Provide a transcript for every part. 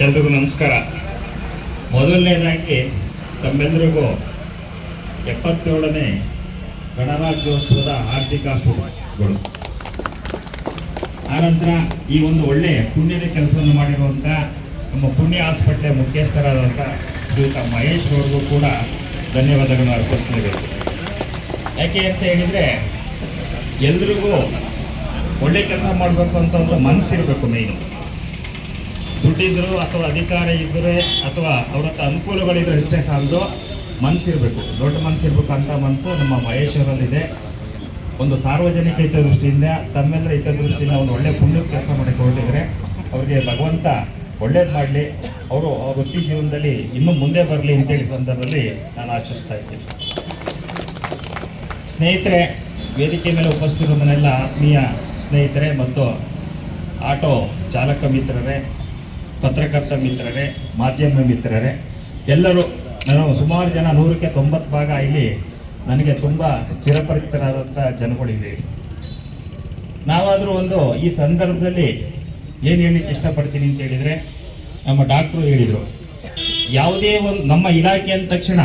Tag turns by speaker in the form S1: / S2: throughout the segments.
S1: ಎಲ್ರಿಗೂ ನಮಸ್ಕಾರ. ಮೊದಲನೇದಾಗಿ ತಮ್ಮೆಲ್ಲರಿಗೂ 77ನೇ ಗಣರಾಜ್ಯೋತ್ಸವದ ಆರ್ಥಿಕ ಶುಭಗಳು. ಆನಂತರ ಈ ಒಂದು ಒಳ್ಳೆ ಪುಣ್ಯದ ಕೆಲಸವನ್ನು ಮಾಡಿರುವಂಥ ನಮ್ಮ ಪುಣ್ಯ ಆಸ್ಪತ್ರೆ ಮುಖ್ಯಸ್ಥರಾದಂಥ ಶ್ರೀಯುತ ಮಹೇಶ್ ಅವ್ರಿಗೂ ಕೂಡ ಧನ್ಯವಾದಗಳನ್ನು ಅರ್ಪಿಸ್ತೇವೆ. ಯಾಕೆ ಅಂತ ಹೇಳಿದರೆ, ಎಲ್ರಿಗೂ ಒಳ್ಳೆ ಕೆಲಸ ಮಾಡಬೇಕು ಅಂತ ಒಂದು ಮನಸ್ಸಿರಬೇಕು. ಮೇಯ್ನು ದುಡ್ಡಿದ್ರು ಅಥವಾ ಅಧಿಕಾರ ಇದ್ದರೆ ಅಥವಾ ಅವ್ರ ಹತ್ರ ಅನುಕೂಲಗಳಿದ್ರೆ ಇಷ್ಟೇ ಸಾಲದು, ಮನಸ್ಸಿರಬೇಕು, ದೊಡ್ಡ ಮನಸ್ಸಿರ್ಬೇಕು. ಅಂತ ಮನಸ್ಸು ನಮ್ಮ ಮಹೇಶ್ ಅವರಲ್ಲಿದೆ. ಒಂದು ಸಾರ್ವಜನಿಕ ಹಿತದೃಷ್ಟಿಯಿಂದ, ತಮ್ಮೆಲ್ಲರ ಹಿತದೃಷ್ಟಿಯಿಂದ ಒಂದು ಒಳ್ಳೆ ಪುಣ್ಯ ಕೆಲಸ ಮಾಡಿ ಹೊರಟಿದ್ರೆ ಅವ್ರಿಗೆ ಭಗವಂತ ಒಳ್ಳೇದು ಮಾಡಲಿ, ಅವರು ವೃತ್ತಿ ಜೀವನದಲ್ಲಿ ಇನ್ನೂ ಮುಂದೆ ಬರಲಿ ಅಂತೇಳಿ ಸಂದರ್ಭದಲ್ಲಿ ನಾನು ಆಶಿಸ್ತಾ ಇದ್ದೀನಿ. ಸ್ನೇಹಿತರೆ, ವೇದಿಕೆ ಮೇಲೆ ಉಪಸ್ಥಿತರನ್ನೆಲ್ಲ ಆತ್ಮೀಯ ಸ್ನೇಹಿತರೆ ಮತ್ತು ಆಟೋ ಚಾಲಕ ಮಿತ್ರರೇ, ಪತ್ರಕರ್ತ ಮಿತ್ರರೇ, ಮಾಧ್ಯಮ ಮಿತ್ರರೇ, ಎಲ್ಲರೂ, ನಾನು ಸುಮಾರು ಜನ 100ಕ್ಕೆ 90 ಭಾಗ ಇಲ್ಲಿ ನನಗೆ ತುಂಬ ಚಿರಪರಿಚಿತರಾದಂಥ ಜನಗಳಿದ್ದೀವಿ. ನಾವಾದರೂ ಒಂದು ಈ ಸಂದರ್ಭದಲ್ಲಿ ಏನು ಹೇಳಲಿಕ್ಕೆ ಇಷ್ಟಪಡ್ತೀನಿ ಅಂತ ಹೇಳಿದರೆ, ನಮ್ಮ ಡಾಕ್ಟ್ರು ಹೇಳಿದರು, ಯಾವುದೇ ಒಂದು ನಮ್ಮ ಇಲಾಖೆ ಅಂದ ತಕ್ಷಣ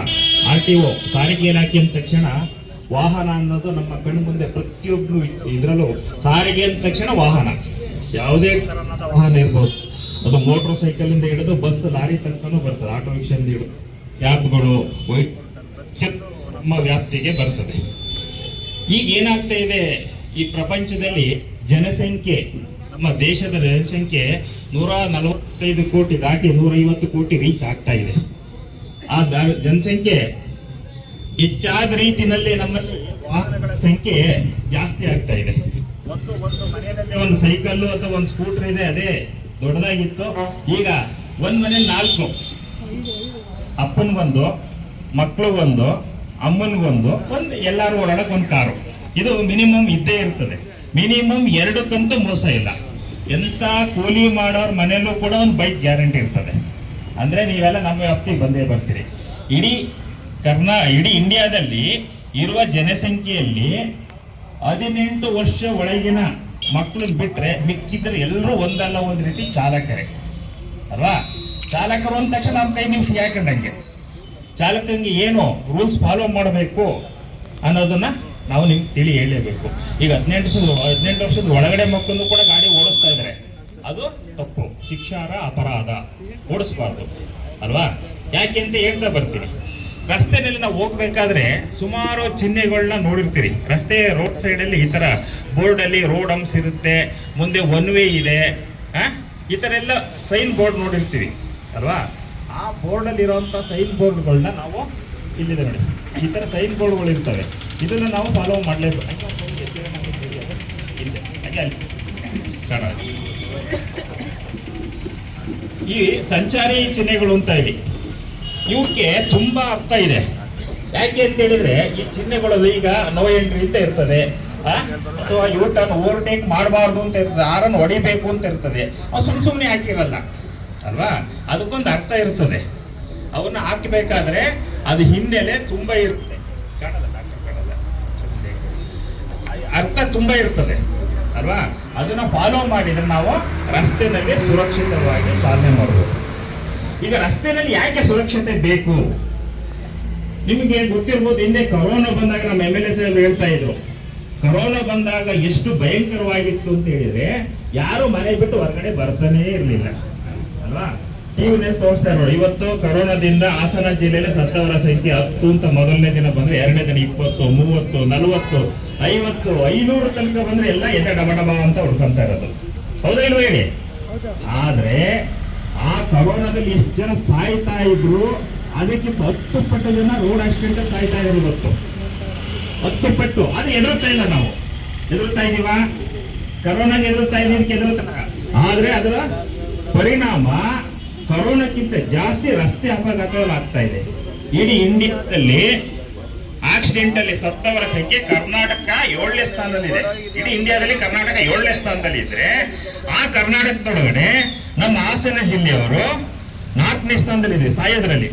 S1: RTO ಸಾರಿಗೆ ಇಲಾಖೆ ಅಂದ ತಕ್ಷಣ ವಾಹನ ಅನ್ನೋದು ನಮ್ಮ ಕಣ್ಣು ಮುಂದೆ ಪ್ರತಿಯೊಬ್ಬರು ಇದರಲ್ಲೂ ಸಾರಿಗೆ ಅಂದ ತಕ್ಷಣ ವಾಹನ, ಯಾವುದೇ ಥರದ ವಾಹನ ಇರ್ಬೋದು, ಅದು ಮೋಟ್ರ್ ಸೈಕಲಿಂದ ಹಿಡಿದು ಬಸ್ ಲಾರಿ ತನಕನೂ ಬರ್ತದೆ, ಆಟೋ ರಿಕ್ಷಾದಿಂದ ಹಿಡಿದು ಕ್ಯಾಬ್ಗಳು ನಮ್ಮ ವ್ಯಾಪ್ತಿಗೆ ಬರ್ತದೆ. ಈಗ ಏನಾಗ್ತಾ ಇದೆ, ಈ ಪ್ರಪಂಚದಲ್ಲಿ ಜನಸಂಖ್ಯೆ, ನಮ್ಮ ದೇಶದ ಜನಸಂಖ್ಯೆ 145 ಕೋಟಿ ದಾಟಿ 150 ಕೋಟಿ ರೀಚ್ ಆಗ್ತಾ ಇದೆ. ಆ ಜನಸಂಖ್ಯೆ ಹೆಚ್ಚಾದ ರೀತಿಯಲ್ಲಿ ನಮ್ಮಲ್ಲಿ ವಾಹನಗಳ ಸಂಖ್ಯೆ ಜಾಸ್ತಿ ಆಗ್ತಾ ಇದೆ. ಒಂದು ಮನೆಯಲ್ಲಿ ಒಂದು ಸೈಕಲ್ಲು ಅಥವಾ ಒಂದು ಸ್ಕೂಟರ್ ಇದೆ, ಅದೇ ದೊಡ್ಡದಾಗಿತ್ತು. ಈಗ ಒಂದ್ ಮನೇಲಿ 4, ಅಪ್ಪನಿಗೊಂದು, ಮಕ್ಳಿಗೊಂದು, ಅಮ್ಮನಿಗೊಂದು, ಒಂದು ಎಲ್ಲಾರು ಓಡಾಡಕ್ ಒಂದು ಕಾರು. ಇದು ಮಿನಿಮಮ್ ಇದ್ದೇ ಇರ್ತದೆ. ಮಿನಿಮಮ್ 2ಕ್ಕಂತೂ ಮೋಸ ಇಲ್ಲ. ಎಂತ ಕೂಲಿ ಮಾಡೋರ್ ಮನೆಯಲ್ಲೂ ಕೂಡ ಒಂದು ಬೈಕ್ ಗ್ಯಾರಂಟಿ ಇರ್ತದೆ. ಅಂದ್ರೆ ನೀವೆಲ್ಲ ನಮ್ಮ ವ್ಯಾಪ್ತಿಗೆ ಬಂದೇ ಬರ್ತೀರಿ. ಇಡೀ ಇಂಡಿಯಾದಲ್ಲಿ ಇರುವ ಜನಸಂಖ್ಯೆಯಲ್ಲಿ 18 ವರ್ಷ ಒಳಗಿನ ಮಕ್ಕಳನ್ನ ಬಿಟ್ರೆ ಮಿಕ್ಕಿದ್ರೆ ಎಲ್ಲರೂ ಒಂದಲ್ಲ ಒಂದು ರೀತಿ ಚಾಲಕರೇ ಅಲ್ವಾ. ಚಾಲಕರು ಅಂದ ತಕ್ಷಣ ನಮ್ಮ ಕೈ ನಿಮಿಷ ಹಾಕೊಂಡಂಗೆ ಚಾಲಕಂಗೆ ಏನು ರೂಲ್ಸ್ ಫಾಲೋ ಮಾಡಬೇಕು ಅನ್ನೋದನ್ನ ನಾವು ನಿಮ್ಗೆ ತಿಳಿ ಹೇಳಲೇಬೇಕು. ಈಗ 18 ವರ್ಷದ ಒಳಗಡೆ ಮಕ್ಕಳನ್ನು ಕೂಡ ಗಾಡಿ ಓಡಿಸ್ತಾ ಇದ್ದಾರೆ, ಅದು ತಪ್ಪು, ಶಿಕ್ಷಾರ್ಹ ಅಪರಾಧ, ಓಡಿಸ್ಬಾರ್ದು ಅಲ್ವಾ. ಯಾಕೆ ಅಂತ ಹೇಳ್ತಾ ಬರ್ತೀನಿ. ರಸ್ತೆಯಲ್ಲಿ ನಾವು ಹೋಗ್ಬೇಕಾದ್ರೆ ಸುಮಾರು ಚಿಹ್ನೆಗಳನ್ನ ನೋಡಿರ್ತೀರಿ. ರಸ್ತೆ ರೋಡ್ ಸೈಡಲ್ಲಿ ಈ ಥರ ಬೋರ್ಡಲ್ಲಿ ರೋಡ್ ಹಂಪ್ಸ್ ಇರುತ್ತೆ, ಮುಂದೆ ಒನ್ ವೇ ಇದೆ, ಈ ಥರ ಎಲ್ಲ ಸೈನ್ ಬೋರ್ಡ್ ನೋಡಿರ್ತೀವಿ ಅಲ್ವಾ. ಆ ಬೋರ್ಡಲ್ಲಿ ಇರೋವಂಥ ಸೈನ್ ಬೋರ್ಡ್ಗಳನ್ನ ನಾವು ಇಲ್ಲಿದೆ ನೋಡಿ, ಈ ಥರ ಸೈನ್ ಬೋರ್ಡ್ಗಳು ಇರ್ತವೆ. ಇದನ್ನು ನಾವು ಫಾಲೋ ಮಾಡಲೇಬೇಕು. ಈ ಸಂಚಾರಿ ಚಿಹ್ನೆಗಳು ಅಂತ ಇವೆ, ಇವಕ್ಕೆ ತುಂಬಾ ಅರ್ಥ ಇದೆ. ಯಾಕೆ ಅಂತ ಹೇಳಿದ್ರೆ, ಈ ಚಿಹ್ನೆಗಳು ಈಗ ನೋ ಎಂಟ್ರಿ ಅಂತ ಇರ್ತದೆ, ಅಥವಾ ಯೂಟರ್ನ್ ಓವರ್ಟೇಕ್ ಮಾಡಬಾರ್ದು ಅಂತ ಇರ್ತದೆ, ಆರನ್ನು ಹೊಡಿಬೇಕು ಅಂತ ಇರ್ತದೆ. ಅವು ಸುಮ್ಮನೆ ಹಾಕಿರಲ್ಲ ಅಲ್ವಾ, ಅದಕ್ಕೊಂದು ಅರ್ಥ ಇರ್ತದೆ. ಅವನ್ನ ಹಾಕಬೇಕಾದ್ರೆ ಅದು ಹಿನ್ನೆಲೆ ತುಂಬಾ ಇರ್ತದೆ, ಅರ್ಥ ತುಂಬಾ ಇರ್ತದೆ ಅಲ್ವಾ. ಅದನ್ನ ಫಾಲೋ ಮಾಡಿದ್ರೆ ನಾವು ರಸ್ತೆಯಲ್ಲಿ ಸುರಕ್ಷಿತವಾಗಿ ಚಾಲನೆ ಮಾಡಬಹುದು. ಈಗ ರಸ್ತೆಯಲ್ಲಿ ಯಾಕೆ ಸುರಕ್ಷತೆ ಬೇಕು? ನಿಮಗೆ ಗೊತ್ತಿರ್ಬೋದು, ಹಿಂದೆ ಕೊರೋನಾ ಬಂದಾಗ ನಮ್ಮ MLA ಸಾಹೇಬ್ ಹೇಳ್ತಾ ಇದ್ರು, ಕೊರೋನಾ ಬಂದಾಗ ಎಷ್ಟು ಭಯಂಕರವಾಗಿತ್ತು ಅಂತ ಹೇಳಿದ್ರೆ ಯಾರು ಮನೆ ಬಿಟ್ಟು ಹೊರಗಡೆ ಬರ್ತಾನೆ ಇರಲಿಲ್ಲ ಅಲ್ವಾ. ಟಿವಿನಲ್ಲಿ ತೋರಿಸ್ತಾ ನೋಡಿ, ಇವತ್ತು ಕೊರೋನಾದಿಂದ ಹಾಸನ ಜಿಲ್ಲೆಯಲ್ಲಿ ಸತ್ತವರ ಸಂಖ್ಯೆ 10 ಅಂತ ಮೊದಲನೇ ದಿನ ಬಂದ್ರೆ, ಎರಡನೇ ದಿನ 20, 30, 40, 50, 500 ತನಕ ಬಂದ್ರೆ ಎಲ್ಲ ಎದೆ ಡಬಡಬ ಅಂತ ಹುಡ್ಕೊಂತ ಇರೋದು. ಹೌದಾ ಇಲ್ವ ಹೇಳಿ? ಆದ್ರೆ ಆ ಕೊರೋನಾದಲ್ಲಿ ಎಷ್ಟು ಜನ ಸಾಯ್ತಾ ಇದ್ರು, ಅದಕ್ಕಿಂತ 10 ಪಟ್ಟು ಜನ ರೋಡ್ ಆಕ್ಸಿಡೆಂಟ್ ಸಾಯ್ತಾ ಇದ್ರು ಇವತ್ತು. 10 ಪಟ್ಟು. ಅದು ಎದುರುತ್ತಾ ಇಲ್ಲ, ನಾವು ಎದುರುತ್ತಾ ಇದೀವ, ಕೊರೋನಾಗೆ ಎದುರುತ್ತಾ ಇದೀವಿ, ಆದ್ರೆ ಅದರ ಪರಿಣಾಮ ಕೊರೋನಾಕ್ಕಿಂತ ಜಾಸ್ತಿ ರಸ್ತೆ ಅಪಘಾತಗಳು ಆಗ್ತಾ ಇದೆ. ಇಡೀ ಇಂಡಿಯಾದಲ್ಲಿ ಆಕ್ಸಿಡೆಂಟ್ ಅಲ್ಲಿ ಸತ್ತವರ ಸಂಖ್ಯೆ ಕರ್ನಾಟಕ 7ನೇ ಸ್ಥಾನದಲ್ಲಿದೆ. ಇಡೀ ಇಂಡಿಯಾದಲ್ಲಿ ಕರ್ನಾಟಕ 7ನೇ ಸ್ಥಾನದಲ್ಲಿ ಇದ್ರೆ, ಆ ಕರ್ನಾಟಕದೊಳಗಡೆ ನಮ್ಮ ಹಾಸನ ಜಿಲ್ಲೆಯವರು 4ನೇ ಸ್ಥಾನದಲ್ಲಿದೆ ಸಾಯೋದ್ರಲ್ಲಿ.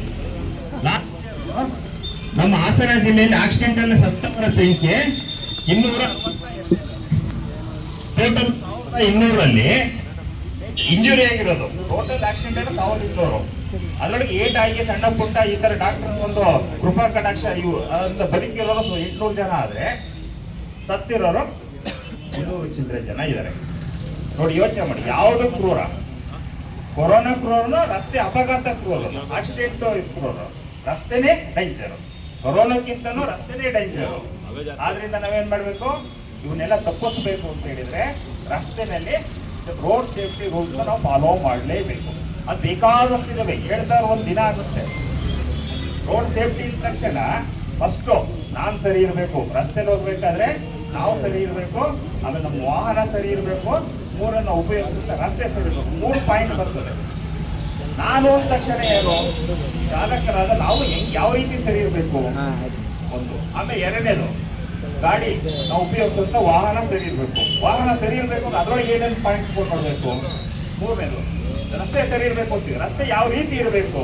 S1: ನಮ್ಮ ಹಾಸನ ಜಿಲ್ಲೆಯಲ್ಲಿ ಆಕ್ಸಿಡೆಂಟ್ ಅಲ್ಲಿ ಸತ್ತವರ ಸಂಖ್ಯೆ 200, ಟೋಟಲ್ 1200ರಲ್ಲಿ ಇಂಜುರಿ ಆಗಿರೋದು ಟೋಟಲ್ ಆಕ್ಸಿಡೆಂಟ್ ಎಲ್ಲ 1200. ಅದರೊಳಗೆ ಏಟ್ ಆಗಿ ಸಣ್ಣ ಪುಟ್ಟ ಈ ತರ ಡಾಕ್ಟರ್ ಒಂದು ಕೃಪಾ ಕಟಾಕ್ಷ ಇವು ಅಂತ ಬದುಕಿರೋರು 800 ಜನ ಆದ್ರೆ ಸತ್ತಿರೋರು 200 ಚಿಲ್ಲರೆ ಜನ ಇದ್ದಾರೆ. ನೋಡಿ ಯೋಚನೆ ಮಾಡಿ, ಯಾವುದು ಕ್ರೂರ? ಕೊರೋನಾ ಕ್ರೂರನು, ರಸ್ತೆ ಅಪಘಾತ ಕ್ರೂರನು, ಆಕ್ಸಿಡೆಂಟ್ ಕ್ರೂರ. ರಸ್ತೆನೇ ಡೇಂಜರ್, ಕೊರೋನಾಕ್ಕಿಂತನೂ ರಸ್ತೆನೇ ಡೇಂಜರ್. ಆದ್ರಿಂದ ನಾವೇನ್ ಮಾಡ್ಬೇಕು, ಇವನ್ನೆಲ್ಲ ತಪ್ಪಿಸ್ಬೇಕು ಅಂತ ಹೇಳಿದ್ರೆ ರಸ್ತೆನಲ್ಲಿ ರೋಡ್ ಸೇಫ್ಟಿ ರೂಲ್ಸ್ ನಾವು ಫಾಲೋ ಮಾಡಲೇಬೇಕು. ಅದು ಬೇಕಾದಷ್ಟು ಇದಾವೆ, ಹೇಳ್ತಾರೆ ಒಂದು ದಿನ ಆಗುತ್ತೆ. ರೋಡ್ ಸೇಫ್ಟಿ ಇದ್ದ ತಕ್ಷಣ ಫಸ್ಟು ನಾನು ಸರಿ ಇರಬೇಕು, ರಸ್ತೆಲಿ ಹೋಗ್ಬೇಕಾದ್ರೆ ನಾವು ಸರಿ ಇರಬೇಕು, ಆಮೇಲೆ ನಮ್ಮ ವಾಹನ ಸರಿ ಇರಬೇಕು, ಮೂರನ್ನು ಉಪಯೋಗಿಸುತ್ತೆ ರಸ್ತೆ ಸರಿ ಇರಬೇಕು. 3 ಪಾಯಿಂಟ್ ಬರ್ತದೆ. ನಾನು ಅಂದ ತಕ್ಷಣ ಏನು, ಚಾಲಕರಾದ ನಾವು ಯಾವ ರೀತಿ ಸರಿ ಇರಬೇಕು ಒಂದು. ಆಮೇಲೆ ಎರಡನೇದು, ಗಾಡಿ ನಾವು ಉಪಯೋಗಿಸುವಂತ ವಾಹನ ಸರಿ ಇರಬೇಕು. ವಾಹನ ಸರಿ ಇರಬೇಕು ಅಂದ್ರೆ ಅದರೊಳಗೆ ಏನೇನು ಪಾಯಿಂಟ್ಸ್ ಕೊಡ್ಬೇಕು. ಮೂರನೇದು, ರಸ್ತೆ ಸರಿ ಇರಬೇಕು ಅಂತೀವಿ, ರಸ್ತೆ ಯಾವ ರೀತಿ ಇರಬೇಕು.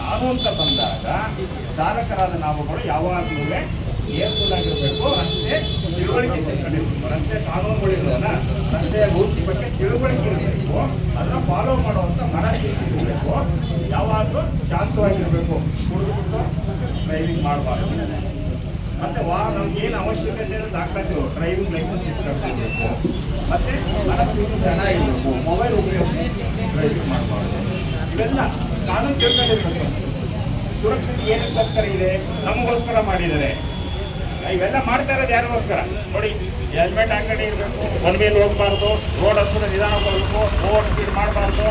S1: ನಾನು ಅಂತ ಬಂದಾಗ ಚಾಲಕರಾದ ನಾವುಗಳು ಯಾವಾಗಲೂ ಕೇರ್ಫುಲ್ ಆಗಿರಬೇಕು. ರಸ್ತೆ ತಿಳುವಳಿಕೆ ತಿಳ್ಕೊಂಡಿರ್ಬೇಕು, ರಸ್ತೆ ಕಾನೂನುಗಳಿರೋಲ್ಲ, ರಸ್ತೆಯ ರೂಲ್ಸ್ ಬಗ್ಗೆ ತಿಳುವಳಿಕೆ ಇರಬೇಕು, ಅದನ್ನ ಫಾಲೋ ಮಾಡುವಂತ ಮನಸ್ಥಿತಿ ಇರಬೇಕು. ಯಾವಾಗಲೂ ಶಾಂತವಾಗಿರ್ಬೇಕು, ಕುಡಿದುಬಿಟ್ಟು ಡ್ರೈವಿಂಗ್ ಮಾಡಬಾರ್ದು. ಮತ್ತೆ ನಮ್ಗೆ ಏನು ಅವಶ್ಯಕತೆ ಇದೆ ದಾಖಲಾತಿ, ಡ್ರೈವಿಂಗ್ ಲೈಸೆನ್ಸ್ ಇಟ್ಕೊಂಡಿರ್ಬೇಕು. ಮತ್ತೆ ಮನಸ್ಥಿತಿ ಚೆನ್ನಾಗಿರ್ಬೇಕು, ಮೊಬೈಲ್ ಉಪಯೋಗಿಸಿ ಡ್ರೈವಿಂಗ್ ಮಾಡಬಾರ್ದು. ಇವೆಲ್ಲ ಕಾನೂನು ತಿಳ್ಕೊಂಡಿರ್ಬೇಕು. ಸುರಕ್ಷತೆ ಏನಕ್ಕೋಸ್ಕರ ಇದೆ, ನಮಗೋಸ್ಕರ ಮಾಡಿದ್ದಾರೆ. ಇವೆಲ್ಲ ಮಾಡ್ತಾ ಇರೋದು ಯಾರಿಗೋಸ್ಕರ ನೋಡಿ, ಹೆಲ್ಮೆಟ್ ಹಾಕಡೆ ಇರಬೇಕು, ಒನ್ ವೇಲ್ ಹೋಗ್ಬಾರ್ದು, ರೋಡ್ ಹತ್ರ ನಿಧಾನ ಬರಬೇಕು, ಓವರ್ ಸ್ಪೀಡ್ ಮಾಡಬಾರ್ದು.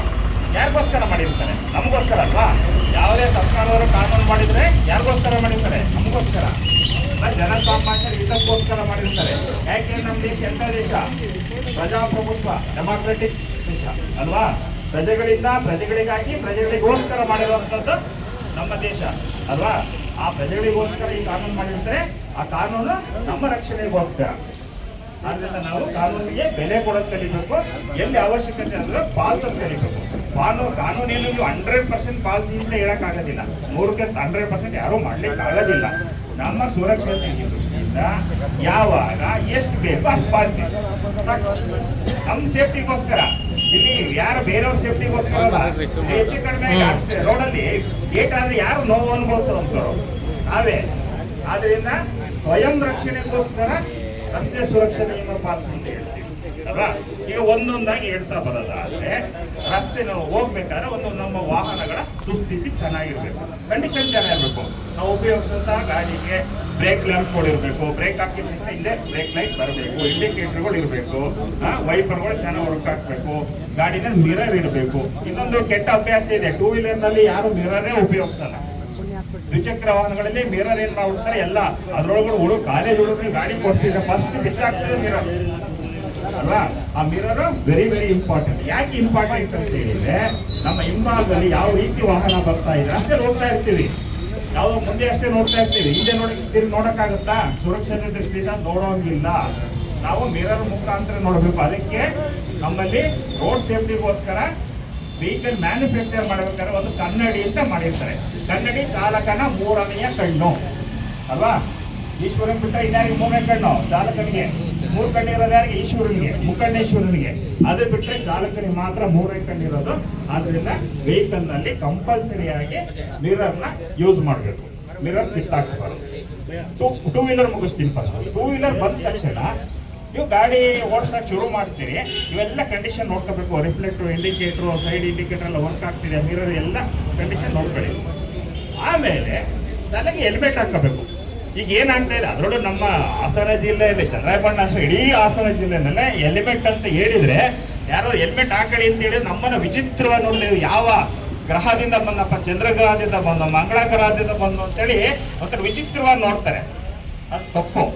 S1: ಯಾರಿಗೋಸ್ಕರ ಮಾಡಿರ್ತಾರೆ? ನಮಗೋಸ್ಕರ ಅಲ್ವಾ? ಯಾವುದೇ ಸರ್ಕಾರದವರು ಕಾನೂನು ಮಾಡಿದ್ರೆ ಯಾರಿಗೋಸ್ಕರ ಮಾಡಿರ್ತಾರೆ? ನಮಗೋಸ್ಕರ. ಜನಸಾಮಾನ್ಯರು ಇದಕ್ಕೋಸ್ಕರ ಮಾಡಿರ್ತಾರೆ. ಯಾಕೆ ನಮ್ಮ ದೇಶ ಎಂಥ ದೇಶ? ಪ್ರಜಾಪ್ರಭುತ್ವ, ಡೆಮಾಕ್ರೆಟಿಕ್ ದೇಶ ಅಲ್ವಾ? ಪ್ರಜೆಗಳಿಂದ ಪ್ರಜೆಗಳಿಗಾಗಿ ಪ್ರಜೆಗಳಿಗೋಸ್ಕರ ಮಾಡಿರುವಂಥದ್ದು ನಮ್ಮ ದೇಶ ಅಲ್ವಾ? ಆ ಪ್ರಜೆಗಳಿಗೋಸ್ಕರ ಈ ಕಾನೂನು ಮಾಡಿರ್ತಾರೆ. ಆ ಕಾನೂನು ನಮ್ಮ ರಕ್ಷಣೆಗೋಸ್ಕರ. ಆದ್ರಿಂದ ನಾವು ಕಾನೂನಿಗೆ ಬೆಲೆ ಕೊಡೋದು ಕಲಿಬೇಕು. ಎಲ್ಲಿ ಅವಶ್ಯಕತೆ ಅಂದ್ರೆ ಪಾಲಿಸೋದು ಕಲಿಬೇಕು. ಕಾನೂನೇನು 100% ಪಾಲಿಸಿ ಅಂತ ಹೇಳಕ್ಕಾಗೋದಿಲ್ಲ. 100ಕ್ಕೆ 100% ಯಾರೂ ಮಾಡ್ಲಿಕ್ಕೆ ಆಗೋದಿಲ್ಲ. ನಮ್ಮ ಸುರಕ್ಷತೆ ದೃಷ್ಟಿಯಿಂದ ಯಾವಾಗ ಎಷ್ಟು ಬೇಕು ಅಷ್ಟು ಪಾಲಿಸಿ. ನಮ್ಮ ಸೇಫ್ಟಿಗೋಸ್ಕರ, ಇಲ್ಲಿ ಯಾರು ಬೇರೆಯವ್ರ ಸೇಫ್ಟಿಗೋಸ್ಕರ ಅಲ್ಲ. ಹೆಚ್ಚು ಕಡಿಮೆ ರೋಡಲ್ಲಿ ಗೇಟ್ ಆದ್ರೆ ಯಾರು ನೋವು ಅನುಭವಿಸೋರು ನಾವೇ. ಆದ್ರಿಂದ ಸ್ವಯಂ ರಕ್ಷಣೆಗೋಸ್ಕರ ರಸ್ತೆ ಸುರಕ್ಷತೆಯನ್ನು ಪಾಲಿಸಿ ಅಂತ ಹೇಳ್ತೀವಿ ಅಲ್ವಾ? ಈಗ ಒಂದೊಂದಾಗಿ ಹೇಳ್ತಾ ಬರೋದಾದ್ರೆ, ರಸ್ತೆ ನಾವು ಹೋಗ್ಬೇಕಾದ್ರೆ ಒಂದು ನಮ್ಮ ವಾಹನಗಳ ಸುಸ್ಥಿತಿ ಚೆನ್ನಾಗಿರ್ಬೇಕು, ಕಂಡೀಷನ್ ಚೆನ್ನಾಗಿರ್ಬೇಕು. ನಾವು ಉಪಯೋಗಿಸುವಂತ ಗಾಡಿಗೆ ಬ್ರೇಕ್ ಲ್ಯಾಂಪ್ಗಳು ಇರಬೇಕು, ಬ್ರೇಕ್ ಹಾಕಿದ್ರೆ ಹಿಂದೆ ಬ್ರೇಕ್ ಲೈಟ್ ಬರಬೇಕು, ಇಂಡಿಕೇಟರ್ಗಳು ಇರಬೇಕು, ವೈಪರ್ಗಳು ಚೆನ್ನಾಗಿ ವರ್ಕ್ ಹಾಕ್ಬೇಕು, ಗಾಡಿನ ಮಿರರ್ ಇರಬೇಕು. ಇನ್ನೊಂದು ಕೆಟ್ಟ ಅಭ್ಯಾಸ ಇದೆ, 2 ವೀಲರ್ನಲ್ಲಿ ಯಾರು ಮಿರರೇ ಉಪಯೋಗಿಸಲ್ಲ. ದ್ವಿಚಕ್ರ ವಾಹನಗಳಲ್ಲಿ ಮಿರರ್ ಏನ್ ಮಾಡ್ಬಿಡ್ತಾರೆ, ಎಲ್ಲ ಅದ್ರೊಳಗಡೆ ಕಾಲೇಜ್ ಹುಡುಗರು ಗಾಡಿ ಕೊಡ್ತಿದ್ರೆ ಫಸ್ಟ್ ಬಿಚ್ಚಾಕ್ತದೆ ಮಿರರ್ ಅಲ್ವಾ? ಆ ಮಿರರ್ ವೆರಿ ಇಂಪಾರ್ಟೆಂಟ್. ಯಾಕೆ ಇಂಪಾರ್ಟೆಂಟ್ ಅಂತ ಹೇಳಿದ್ರೆ, ನಮ್ಮ ಹಿಂಭಾಗದಲ್ಲಿ ಯಾವ ರೀತಿ ವಾಹನ ಬರ್ತಾ ಇದೆ ಅಷ್ಟೇ ನೋಡ್ತಾ ಇರ್ತೀವಿ. ಯಾವ ಮುಂದೆ ಅಷ್ಟೇ ನೋಡ್ತಾ ಇರ್ತೀವಿ, ಹಿಂದೆ ತಿರುಗಿ ನೋಡಕ್ಕಾಗತ್ತಾ? ಸುರಕ್ಷತೆ ದೃಷ್ಟಿಯಿಂದ ನೋಡೋಂಗಿಲ್ಲ. ನಾವು ಮಿರರ್ ಮುಖಾಂತರ ನೋಡ್ಬೇಕು. ಅದಕ್ಕೆ ನಮ್ಮಲ್ಲಿ ರೋಡ್ ಸೇಫ್ಟಿಗೋಸ್ಕರ ವೆಹಿಕಲ್ ಮ್ಯಾನುಫ್ಯಾಕ್ಚರ್ ಮಾಡಬೇಕಾದ್ರೆ ಒಂದು ಕನ್ನಡಿ ಅಂತ ಮಾಡಿರ್ತಾರೆ. ಕನ್ನಡಿ ಚಾಲಕನ 3ನೆಯ ಕಣ್ಣು ಅಲ್ವಾ? ಈಶ್ವರನ್ ಬಿಟ್ಟ ಇದಾಗಿ 3ನೇ ಕಣ್ಣು ಚಾಲಕನಿಗೆ, 3 ಕಣ್ಣಿರೋದು ಯಾರಿಗೆ? ಈಶ್ವರನಿಗೆ, ಮುಖಂಡೇಶ್ವರನಿಗೆ. ಅದು ಬಿಟ್ಟರೆ ಚಾಲಕನಿಗೆ ಮಾತ್ರ 3ನೇ ಕಣ್ಣಿರೋದು. ಆದ್ರಿಂದ ವೆಹಿಕಲ್ ನಲ್ಲಿ ಕಂಪಲ್ಸರಿಯಾಗಿ ಮಿರರ್ ನ ಯೂಸ್ ಮಾಡಬೇಕು, ಮಿರರ್ ಕಿತ್ತಾಕ್ಸ್ಬಾರ್ದು. 2 ವೀಲರ್ ಮುಗಿಸ್ತೀನಿ ಫಸ್ಟ್. 2 ವೀಲರ್ ಬಂದ ತಕ್ಷಣ ನೀವು ಗಾಡಿ ಓಡಿಸೋಕೆ ಶುರು ಮಾಡ್ತೀರಿ, ಇವೆಲ್ಲ ಕಂಡೀಷನ್ ನೋಡ್ಕೋಬೇಕು. ರಿಫ್ಲೆಕ್ಟರ್, ಇಂಡಿಕೇಟರ್, ಸೈಡ್ ಇಂಡಿಕೇಟರ್ ಎಲ್ಲ ವರ್ಕ್ ಆಗ್ತಿದೆ, ಮಿರರ್ ಎಲ್ಲ ಕಂಡೀಷನ್ ನೋಡ್ಕೊಳ್ಳಿ. ಆಮೇಲೆ ತಲೆಗೆ ಹೆಲ್ಮೆಟ್ ಹಾಕೋಬೇಕು. ಈಗ ಏನಾಗ್ತಾ ಇದೆ, ಅದರಲ್ಲೂ ನಮ್ಮ ಹಾಸನ ಜಿಲ್ಲೆಯಲ್ಲಿ ಚಂದ್ರಾಯಪಟ್ಟಣ ಅಷ್ಟೇ, ಇಡೀ ಹಾಸನ ಜಿಲ್ಲೆನಲ್ಲೇ ಹೆಲ್ಮೆಟ್ ಅಂತ ಹೇಳಿದ್ರೆ ಯಾರೋ ಹೆಲ್ಮೆಟ್ ಹಾಕಡಿ ಅಂತ ಹೇಳಿದ್ರೆ ನಮ್ಮನ್ನ ವಿಚಿತ್ರವಾಗಿ ನೋಡಿದ್ರೆ, ಯಾವ ಗ್ರಹದಿಂದ ಬಂದಪ್ಪ, ಚಂದ್ರಗ್ರಹದಿಂದ ಬಂದು, ಮಂಗಳ ಗ್ರಹದಿಂದ ಬಂದು ಅಂತೇಳಿ ಒಂಥರ ವಿಚಿತ್ರವಾಗಿ ನೋಡ್ತಾರೆ. ಅದು ತಪ್ಪು